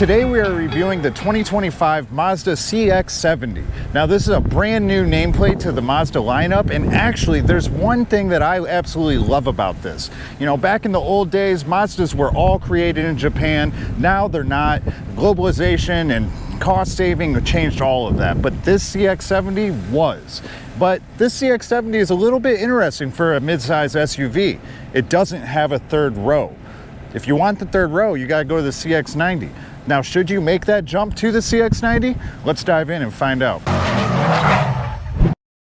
Today we are reviewing the 2025 Mazda CX-70. Now this is a brand new nameplate to the Mazda lineup, and actually there's one thing that I absolutely love about this. You know, back in the old days, Mazdas were all created in Japan. Now they're not. Globalization and cost saving changed all of that, but this CX-70 was. But this CX-70 is a little bit interesting for a midsize SUV. It doesn't have a third row. If you want the third row, you gotta go to the CX-90. Now, should you make that jump to the CX-90? Let's dive in and find out.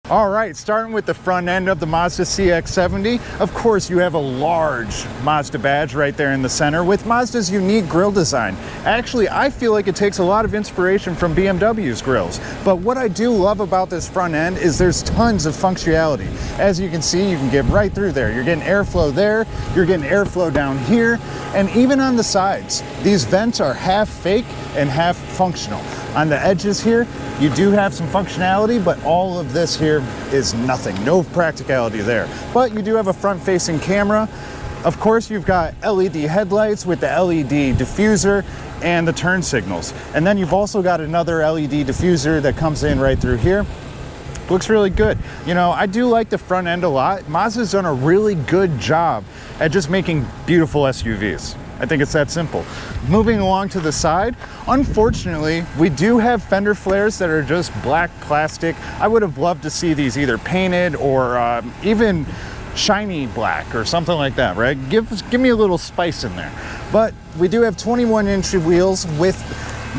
All right, starting with the front end of the Mazda CX-70, of course you have a large Mazda badge right there in the center with Mazda's unique grille design. Actually, I feel like it takes a lot of inspiration from BMW's grilles. But what I do love about this front end is there's tons of functionality. As you can see, you can get right through there. You're getting airflow there, you're getting airflow down here, and even on the sides. These vents are half fake and half functional. On the edges here, you do have some functionality, but all of this here is nothing. No practicality there. But you do have a front-facing camera. Of course, you've got LED headlights with the LED diffuser and the turn signals. And then you've also got another LED diffuser that comes in right through here. Looks really good. You know, I do like the front end a lot. Mazda's done a really good job at just making beautiful SUVs. I think it's that simple. Moving along to the side, unfortunately, we do have fender flares that are just black plastic. I would have loved to see these either painted or even shiny black or something like that, right? Give me a little spice in there. But we do have 21-inch wheels with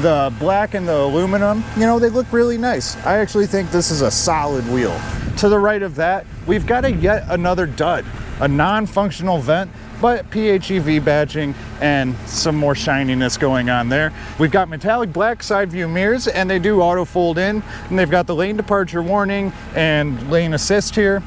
the black and the aluminum. You know, they look really nice. I actually think this is a solid wheel. To the right of that, we've got yet another dud, a non-functional vent, but PHEV badging and some more shininess going on there. We've got metallic black side view mirrors, and they do auto fold in, and they've got the lane departure warning and lane assist here.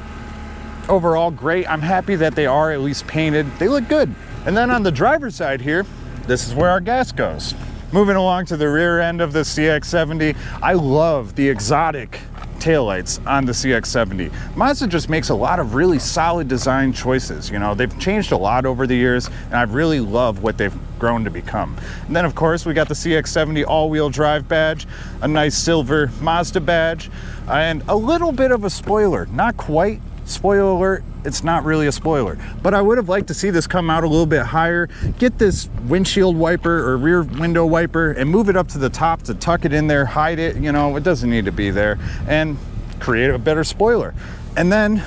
Overall, great. I'm happy that they are at least painted. They look good. And then on the driver's side here, this is where our gas goes. Moving along to the rear end of the CX-70, I love the exotic taillights on the CX-70. Mazda just makes a lot of really solid design choices. You know, they've changed a lot over the years, and I really love what they've grown to become. And then of course we got the CX-70 all-wheel drive badge, a nice silver Mazda badge, and a little bit of a spoiler. Not quite. Spoiler alert, it's not really a spoiler, but I would have liked to see this come out a little bit higher, get this windshield wiper or rear window wiper and move it up to the top to tuck it in there, hide it. You know, it doesn't need to be there, and create a better spoiler. And then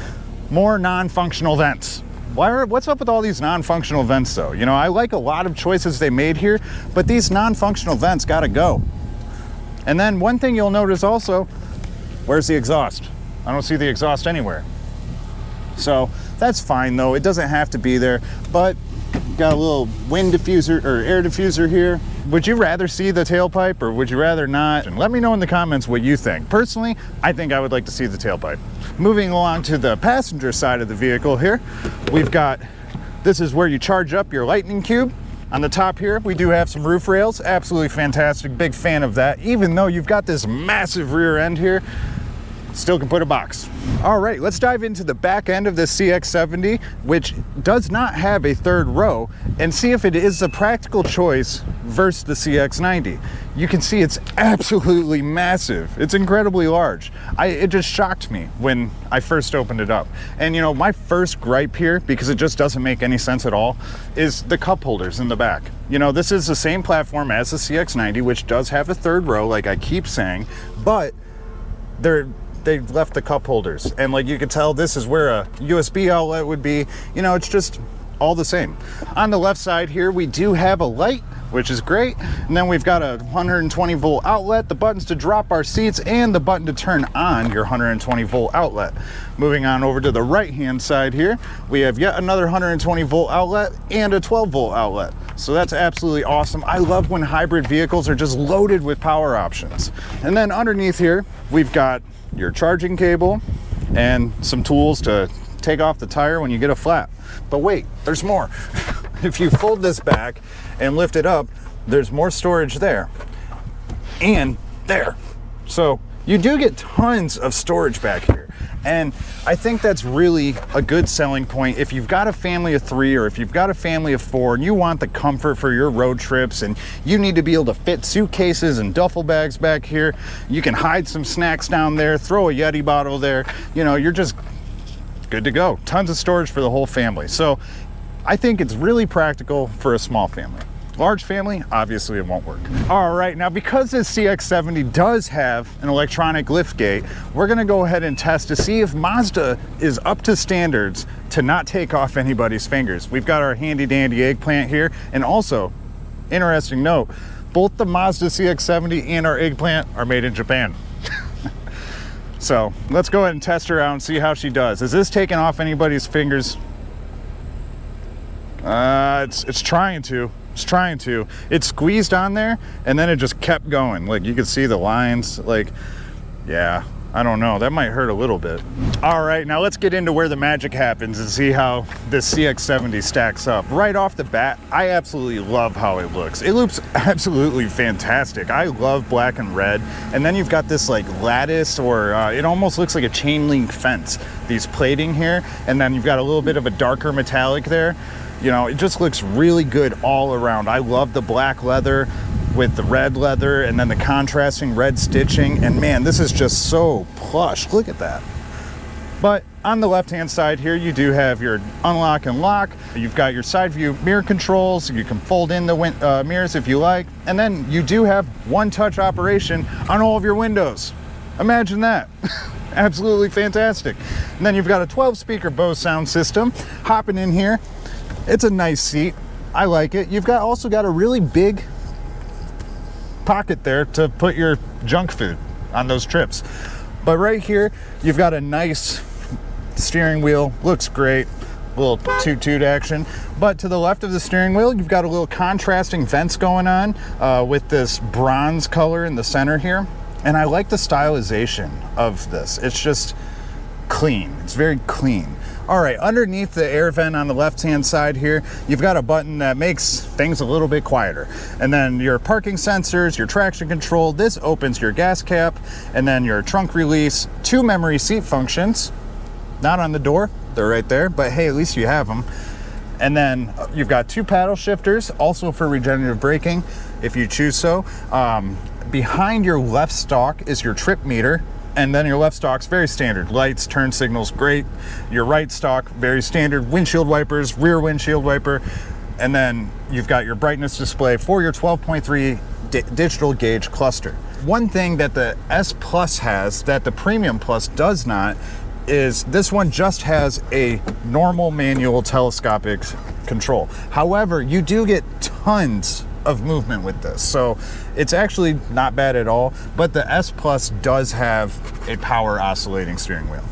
more non-functional vents. What's up with all these non-functional vents though? You know, I like a lot of choices they made here, but these non-functional vents gotta go. And then one thing you'll notice also, where's the exhaust? I don't see the exhaust anywhere. So that's fine though, it doesn't have to be there, but got a little wind diffuser or air diffuser here. Would you rather see the tailpipe or would you rather not? And let me know in the comments what you think. Personally, I think I would like to see the tailpipe. Moving along to the passenger side of the vehicle here, we've got, this is where you charge up your lightning cube. On the top here, we do have some roof rails, absolutely fantastic, big fan of that. Even though you've got this massive rear end here, still can put a box. All right, let's dive into the back end of this CX-70, which does not have a third row, and see if it is a practical choice versus the CX-90. You can see it's absolutely massive. It's incredibly large. It just shocked me when I first opened it up. And you know, my first gripe here, because it just doesn't make any sense at all, is the cup holders in the back. You know, this is the same platform as the CX-90, which does have a third row, like I keep saying, but they've left the cup holders, and like you can tell, this is where a USB outlet would be. You know, it's just all the same. On the left side here, we do have a light, which is great, and then we've got a 120 volt outlet, the buttons to drop our seats, and the button to turn on your 120 volt outlet. Moving on over to the right hand side here, we have yet another 120 volt outlet and a 12 volt outlet. So that's absolutely awesome. I love when hybrid vehicles are just loaded with power options. And then underneath here, we've got your charging cable and some tools to take off the tire when you get a flat. But wait, there's more. If you fold this back and lift it up, there's more storage there and there. So you do get tons of storage back here. And I think that's really a good selling point. If you've got a family of 3 or if you've got a family of 4 and you want the comfort for your road trips and you need to be able to fit suitcases and duffel bags back here, you can hide some snacks down there, throw a Yeti bottle there, you know, you're just good to go. Tons of storage for the whole family. So I think it's really practical for a small family. Large family, obviously it won't work. All right, now because this CX-70 does have an electronic liftgate, we're gonna go ahead and test to see if Mazda is up to standards to not take off anybody's fingers. We've got our handy dandy eggplant here, and also, interesting note, both the Mazda CX-70 and our eggplant are made in Japan. So let's go ahead and test her out and see how she does. Is this taking off anybody's fingers? It's trying to. It's trying to. It squeezed on there and then it just kept going. Like you can see the lines. Like, yeah, I don't know. That might hurt a little bit. All right, now let's get into where the magic happens and see how this CX-70 stacks up. Right off the bat, I absolutely love how it looks. It looks absolutely fantastic. I love black and red. And then you've got this like lattice, or it almost looks like a chain link fence. These plating here, and then you've got a little bit of a darker metallic there. You know, it just looks really good all around. I love the black leather with the red leather and then the contrasting red stitching. And man, this is just so plush. Look at that. But on the left-hand side here, you do have your unlock and lock. You've got your side view mirror controls. You can fold in the mirrors if you like. And then you do have one-touch operation on all of your windows. Imagine that. Absolutely fantastic. And then you've got a 12-speaker Bose sound system. Hopping in here, it's a nice seat. I like it. You've also got a really big pocket there to put your junk food on those trips. But right here, you've got a nice steering wheel. Looks great. A little toot-toot action. But to the left of the steering wheel, you've got a little contrasting vents going on with this bronze color in the center here. And I like the stylization of this. It's just clean. It's very clean. All right, underneath the air vent on the left-hand side here, you've got a button that makes things a little bit quieter. And then your parking sensors, your traction control, this opens your gas cap, and then your trunk release, 2 memory seat functions, not on the door, they're right there, but hey, at least you have them. And then you've got 2 paddle shifters, also for regenerative braking, if you choose so. Behind your left stalk is your trip meter. And then your left stalk's very standard. Lights, turn signals, great. Your right stalk, very standard. Windshield wipers, rear windshield wiper. And then you've got your brightness display for your 12.3 digital gauge cluster. One thing that the S Plus has that the Premium Plus does not is this one just has a normal manual telescopic control. However, you do get tons of movement with this, so it's actually not bad at all. But the S Plus does have a power oscillating steering wheel.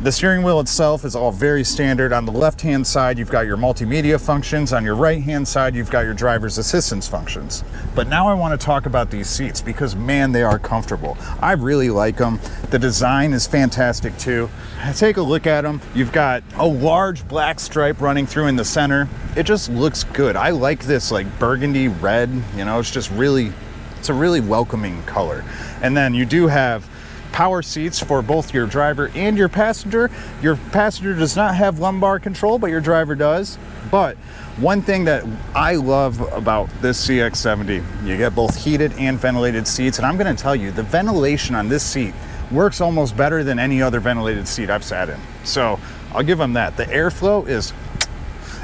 The steering wheel itself is all very standard. On the left-hand side, you've got your multimedia functions. On your right-hand side, you've got your driver's assistance functions. But now I want to talk about these seats because, man, they are comfortable. I really like them. The design is fantastic, too. Take a look at them. You've got a large black stripe running through in the center. It just looks good. I like this, like, burgundy red. You know, it's just really, it's a really welcoming color. And then you do have power seats for both your driver and your passenger. Your passenger does not have lumbar control, but your driver does. But one thing that I love about this CX-70, you get both heated and ventilated seats. And I'm going to tell you, the ventilation on this seat works almost better than any other ventilated seat I've sat in. So I'll give them that. The airflow is...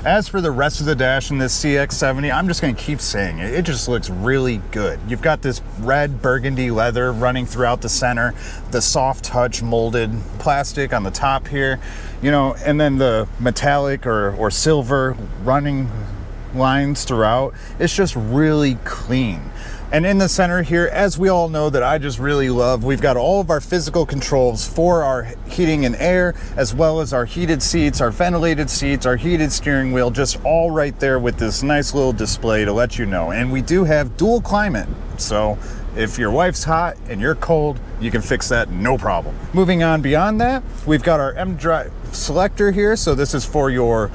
As for the rest of the dash in this CX-70, I'm just going to keep saying it. It just looks really good. You've got this red burgundy leather running throughout the center, the soft touch molded plastic on the top here, you know, and then the metallic or silver running lines throughout. It's just really clean. And in the center here, as we all know that I just really love, we've got all of our physical controls for our heating and air, as well as our heated seats, our ventilated seats, our heated steering wheel, just all right there with this nice little display to let you know. And we do have dual climate. So if your wife's hot and you're cold, you can fix that, no problem. Moving on beyond that, we've got our M-Drive selector here. So this is for your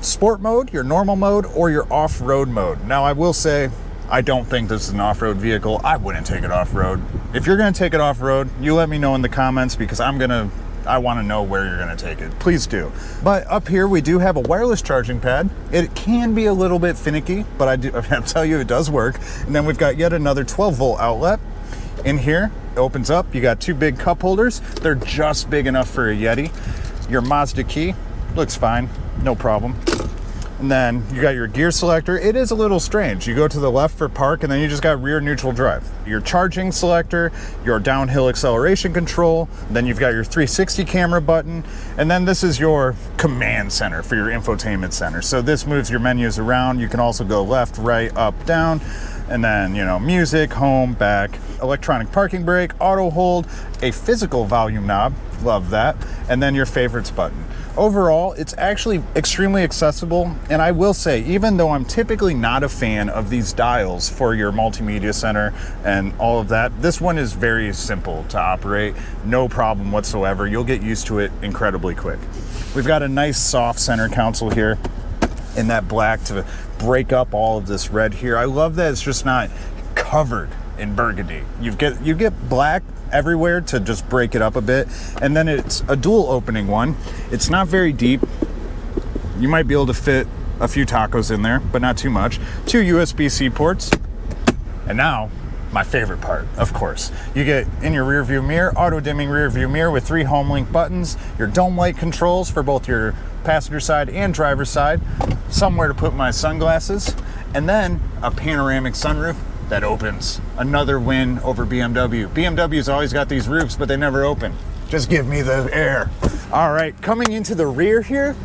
sport mode, your normal mode, or your off-road mode. Now I will say, I don't think this is an off-road vehicle. I wouldn't take it off-road. If you're gonna take it off-road, you let me know in the comments because I'm gonna I want to know where you're going to take it. Please do. But up here, we do have a wireless charging pad. It can be a little bit finicky, but I'll tell you, it does work. And then we've got yet another 12-volt outlet. In here, it opens up. You got 2 big cup holders. They're just big enough for a Yeti. Your Mazda key looks fine, no problem. And then you got your gear selector. It is a little strange. You go to the left for park, and then you just got rear neutral drive. Your charging selector, your downhill acceleration control, then you've got your 360 camera button, and then this is your command center for your infotainment center. So this moves your menus around. You can also go left, right, up, down, and then, you know, music, home, back, electronic parking brake, auto hold, a physical volume knob, love that, and then your favorites button. Overall, it's actually extremely accessible, and I will say, even though I'm typically not a fan of these dials for your multimedia center and all of that, this one is very simple to operate, no problem whatsoever. You'll get used to it incredibly quick. We've got a nice soft center console here in that black to break up all of this red here. I love that it's just not covered in burgundy. You get black everywhere to just break it up a bit. And then it's a dual opening one. It's not very deep. You might be able to fit a few tacos in there, but not too much. 2 USB-C ports. And now, my favorite part, of course. You get in your rear view mirror, auto dimming rear view mirror with 3 home link buttons, your dome light controls for both your passenger side and driver's side, somewhere to put my sunglasses, and then a panoramic sunroof that opens. Another win over BMW. BMW's always got these roofs, but they never open. Just give me the air. All right, coming into the rear here,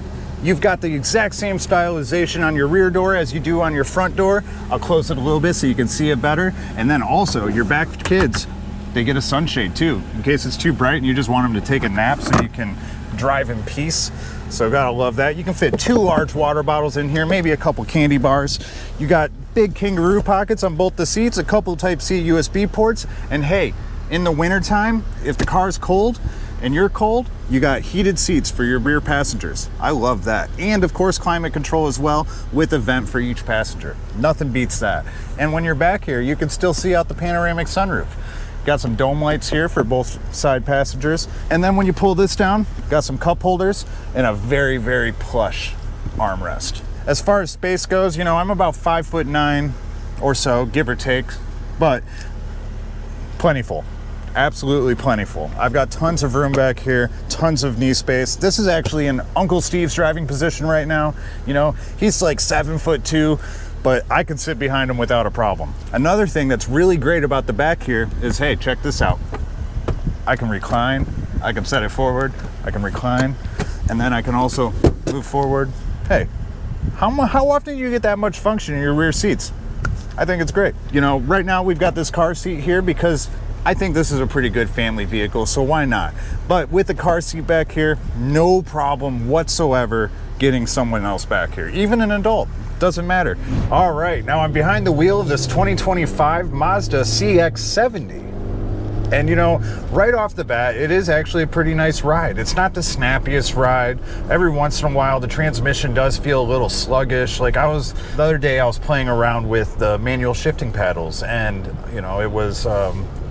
you've got the exact same stylization on your rear door as you do on your front door. I'll close it a little bit so you can see it better. And then also your back kids, they get a sunshade too, in case it's too bright and you just want them to take a nap so you can drive in peace. So gotta love that. You can fit 2 large water bottles in here, maybe a couple candy bars. You got big kangaroo pockets on both the seats, a couple Type-C USB ports, and hey, in the wintertime, if the car's cold and you're cold, you got heated seats for your rear passengers. I love that. And of course, climate control as well, with a vent for each passenger. Nothing beats that. And when you're back here, you can still see out the panoramic sunroof. Got some dome lights here for both side passengers. And then when you pull this down, got some cup holders and a very, very plush armrest. As far as space goes, you know, I'm about 5'9" or so, give or take, but plentiful. Absolutely plentiful. I've got tons of room back here, tons of knee space. This is actually in Uncle Steve's driving position right now. You know, he's like 7'2", but I can sit behind him without a problem. Another thing that's really great about the back here is, hey, check this out. I can recline, I can set it forward, I can recline, and then I can also move forward. Hey, how often do you get that much function in your rear seats? I think it's great. You know, right now we've got this car seat here because I think this is a pretty good family vehicle, so why not? But with the car seat back here, no problem whatsoever getting someone else back here, even an adult. Doesn't matter. All right, now I'm behind the wheel of this 2025 Mazda CX-70. And you know, right off the bat, it is actually a pretty nice ride. It's not the snappiest ride. Every once in a while, the transmission does feel a little sluggish. Like the other day I was playing around with the manual shifting paddles, and you know, it was,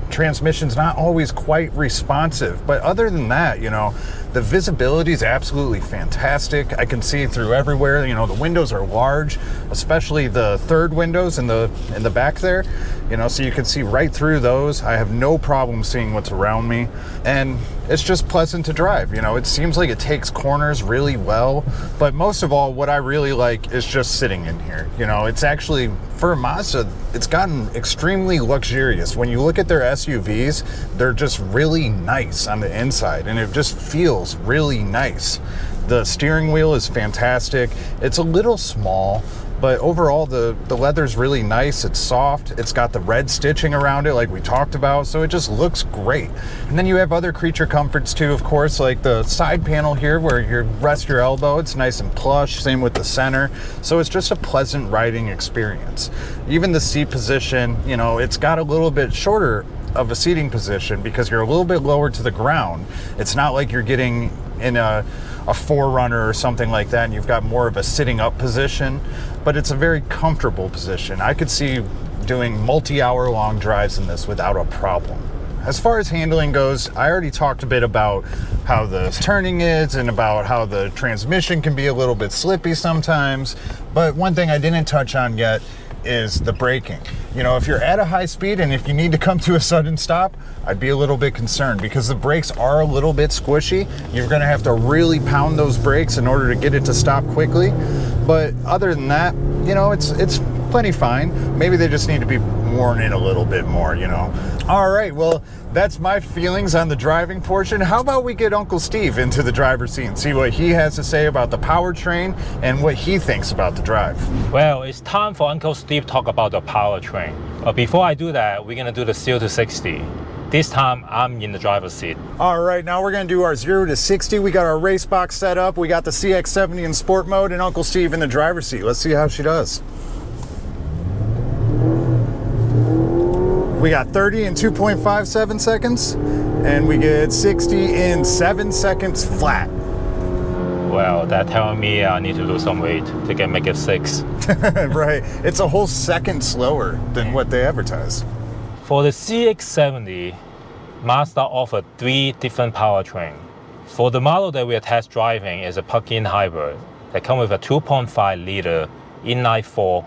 transmission's not always quite responsive. But other than that, you know, the visibility is absolutely fantastic. I can see through everywhere. You know, the windows are large, especially the third windows in the back there. You know, so you can see right through those. I have no problem seeing what's around me, and it's just pleasant to drive. You know, it seems like it takes corners really well, but most of all, what I really like is just sitting in here. You know, it's actually, for a Mazda, it's gotten extremely luxurious. When you look at their SUVs, they're just really nice on the inside, and it just feels really nice. The steering wheel is fantastic. It's a little small, but overall the leather's really nice. It's soft. It's got the red stitching around it like we talked about, so it just looks great. And then you have other creature comforts too, of course, like the side panel here where you rest your elbow. It's nice and plush, same with the center. So it's just a pleasant riding experience. Even the seat position, you know, it's got a little bit shorter of a seating position because you're a little bit lower to the ground. It's not like you're getting in a 4Runner or something like that and you've got more of a sitting up position, but it's a very comfortable position. I could see doing multi-hour long drives in this without a problem. As far as handling goes, I already talked a bit about how the turning is and about how the transmission can be a little bit slippy sometimes. But one thing I didn't touch on yet is the braking. You know, if you're at a high speed and if you need to come to a sudden stop, I'd be a little bit concerned because the brakes are a little bit squishy. You're gonna have to really pound those brakes in order to get it to stop quickly. But other than that, you know, it's plenty fine. Maybe they just need to be worn in a little bit more, you know. All right, well, that's my feelings on the driving portion. How about we get Uncle Steve into the driver's seat and see what he has to say about the powertrain and what he thinks about the drive. Well, it's time for Uncle Steve to talk about the powertrain. But before I do that, we're gonna do the 0 to 60. This time, I'm in the driver's seat. All right, now we're gonna do our 0 to 60. We got our race box set up. We got the CX-70 in sport mode and Uncle Steve in the driver's seat. Let's see how she does. We got 30 in 2.57 seconds, and we get 60 in 7 seconds flat. Well, that telling me I need to lose some weight to make it 6. Right, it's a whole second slower than what they advertise. For the CX-70, Mazda offered 3 different powertrains. For the model that we are test driving is a plug-in hybrid that comes with a 2.5 liter inline-4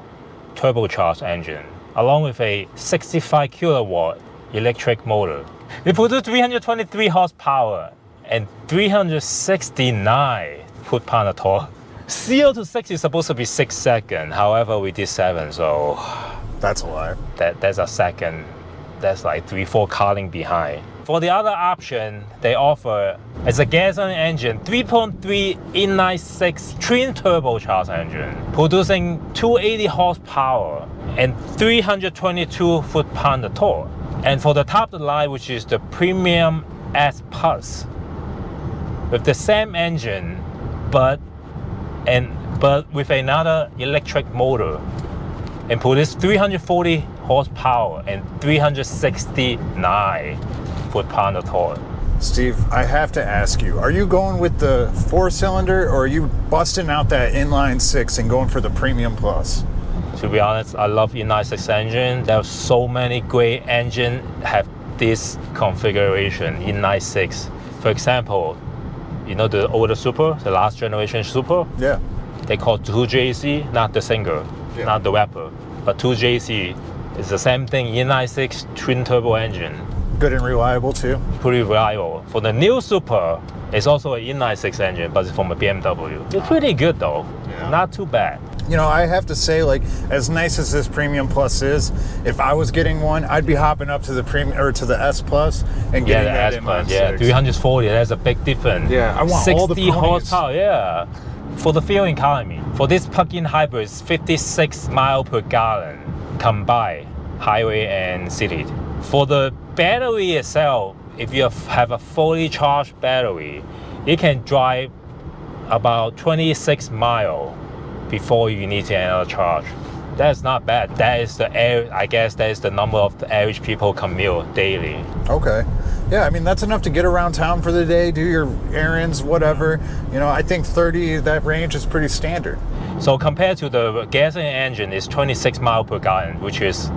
turbocharged engine, along with a 65 kilowatt electric motor. It produces 323 horsepower and 369 foot-pound of torque. 0 to 60 is supposed to be 6 seconds. However, we did 7, so that's a lie. That's a second. That's like 3-4 calling behind. For the other option, they offer is a gasoline engine, 3.3 inline-6 twin turbocharged engine, producing 280 horsepower and 322 foot-pound of torque. And for the top of the line, which is the Premium S Plus, with the same engine, but with another electric motor, and produce 340 horsepower and 369 foot-pound of torque. Steve, I have to ask you, are you going with the 4-cylinder or are you busting out that inline-6 and going for the Premium Plus? To be honest, I love inline-6 engine. There are so many great engines have this configuration, inline-6. For example, you know the older Super, the last generation Super? Yeah. They call 2JC, not the single, not the Rapper, but 2JC. It's the same thing, inline-6 twin turbo engine. Good and reliable too? Pretty reliable. For the new Super, it's also an inline-6 engine, but it's from a BMW. It's pretty good though, not too bad. You know, I have to say, like, as nice as this Premium Plus is, if I was getting one, I'd be hopping up to the Premium or to the S Plus and getting that in my 340. That's a big difference. Yeah, I want 60 all the horsepower. Yeah. For the fuel economy, for this plug-in hybrid, it's 56 miles per gallon combined, highway and city. For the battery itself, if you have a fully charged battery, it can drive about 26 miles before you need to another charge. That's not bad. That is I guess that is the number of the average people commute daily. Okay. Yeah, I mean, that's enough to get around town for the day, do your errands, whatever. You know, I think 30, that range is pretty standard. So compared to the gasoline engine, it's 26 miles per gallon, which is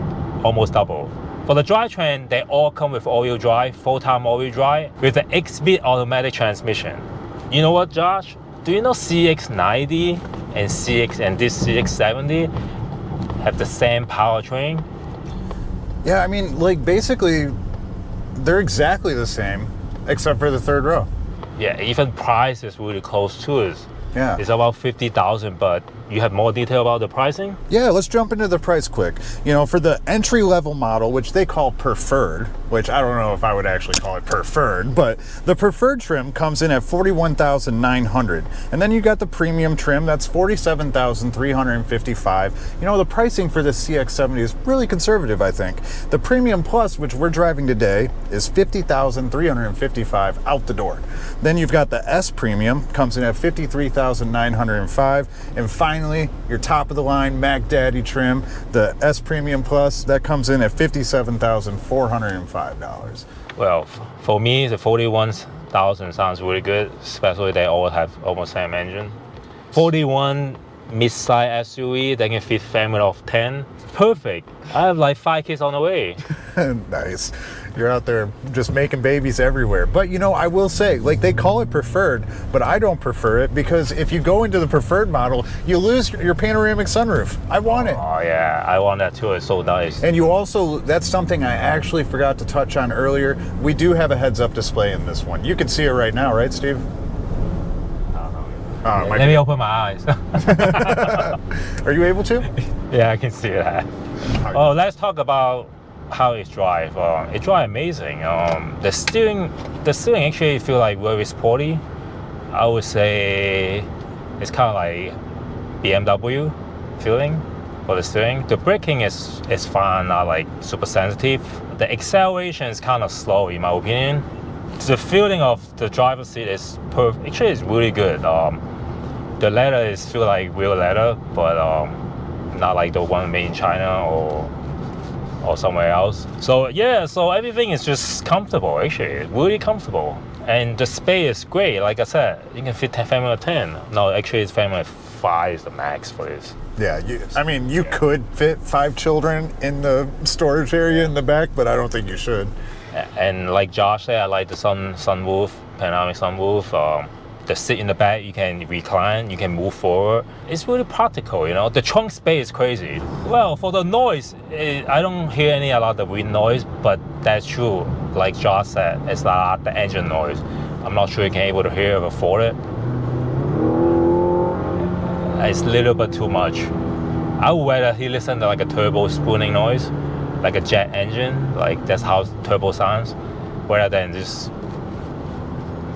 almost double. For the drivetrain, they all come with all-wheel drive, full-time all-wheel drive, with the 8-speed automatic transmission. You know what, Josh? Do you know CX-90 and this CX-70 have the same powertrain? Yeah, I mean, like, basically, they're exactly the same, except for the third row. Yeah, even price is really close to it. Yeah. It's about 50,000, but you have more detail about the pricing? Yeah, let's jump into the price quick. You know, for the entry-level model, which they call preferred, which I don't know if I would actually call it preferred, but the preferred trim comes in at $41,900. And then you got the premium trim, that's $47,355. You know, the pricing for this CX-70 is really conservative, I think. The Premium Plus, which we're driving today, is $50,355 out the door. Then you've got the S Premium, comes in at $53,905. And finally, your top of the line Mac Daddy trim, the S Premium Plus, that comes in at $57,405. Well, for me, the 41,000 sounds really good, especially they all have almost same engine. 41 mid-size SUV that can fit family of 10. Perfect. I have like 5 kids on the way. Nice. You're out there just making babies everywhere. But you know, I will say, like, they call it preferred, but I don't prefer it because if you go into the preferred model, you lose your panoramic sunroof. I want it. Oh yeah, I want that too. It's so nice. And you also, that's something I actually forgot to touch on earlier. We do have a heads-up display in this one. You can see it right now, right, Steve? Let me open my eyes. Are you able to? Yeah, I can see that. Oh, let's talk about how it drives. It drives amazing. The steering actually feel like very sporty. I would say it's kind of like BMW feeling for the steering. The braking is fine, not like super sensitive. The acceleration is kind of slow in my opinion. The feeling of the driver's seat is perfect. Actually, it's really good. The leather is feel like real leather, but not like the one made in China or somewhere else. So yeah, so everything is just comfortable. Actually, really comfortable, and the space is great. Like I said, you can fit family of 10. No, actually, it's family of 5 is the max for this. Yeah, you could fit 5 children in the storage area in the back, but I don't think you should. And like Josh said, I like the sunroof, panoramic sunroof. The seat in the back, you can recline, you can move forward. It's really practical, you know. The trunk space is crazy. Well, for the noise, I don't hear a lot of wind noise, but that's true. Like Josh said, it's not the engine noise. I'm not sure you can able to hear or afford it. It's a little bit too much. I would rather he listen to like a turbo spooning noise, like a jet engine, like that's how turbo sounds, rather than this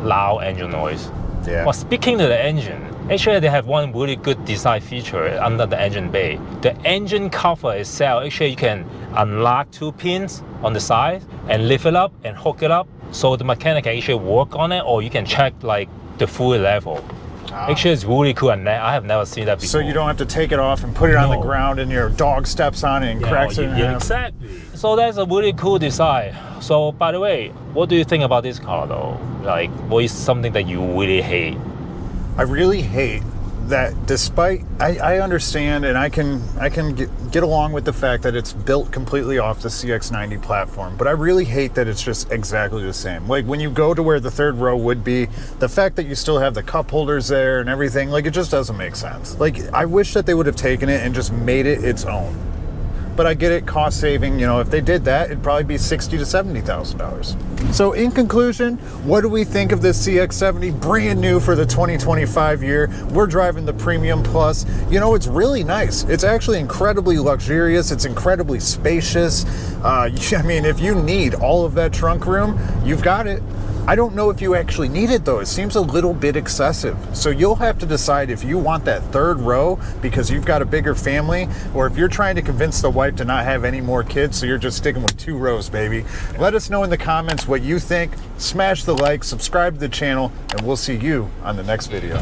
loud engine noise. Yeah. Well, speaking of the engine, actually they have one really good design feature under the engine bay. The engine cover itself, actually you can unlock 2 pins on the side and lift it up and hook it up, so the mechanic can actually work on it, or you can check like the full level. Actually, it's really cool, and I have never seen that before. So you don't have to take it off and put it on the ground, and your dog steps on it and cracks it in half. Exactly. So that's a really cool design. So by the way, what do you think about this car though? Like, what is something that you really hate? I really hate that despite, I understand and I can get along with the fact that it's built completely off the CX-90 platform, but I really hate that it's just exactly the same. Like when you go to where the third row would be, the fact that you still have the cup holders there and everything, like it just doesn't make sense. Like I wish that they would have taken it and just made it its own. But I get it, cost saving, you know, if they did that, it'd probably be $60,000 to $70,000. So in conclusion, what do we think of this CX-70? Brand new for the 2025 year. We're driving the Premium Plus. You know, it's really nice. It's actually incredibly luxurious. It's incredibly spacious. I mean, if you need all of that trunk room, you've got it. I don't know if you actually need it though. It seems a little bit excessive. So you'll have to decide if you want that third row because you've got a bigger family, or if you're trying to convince the wife to not have any more kids, so you're just sticking with 2 rows, baby. Let us know in the comments what you think. Smash the like, subscribe to the channel, and we'll see you on the next video.